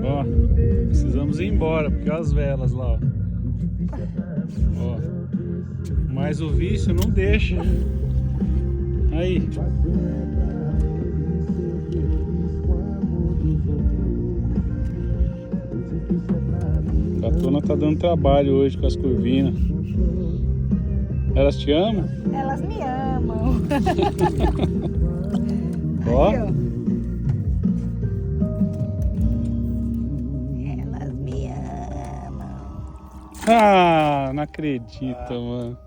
Ó, precisamos ir embora, porque olha as velas lá, ó. Ó. Mas o vício não deixa. Aí. A Tona tá dando trabalho hoje com as curvinas. Elas te amam? Elas me amam. Ó. Aí, ó. Elas me amam. Ah, não acredito, mano.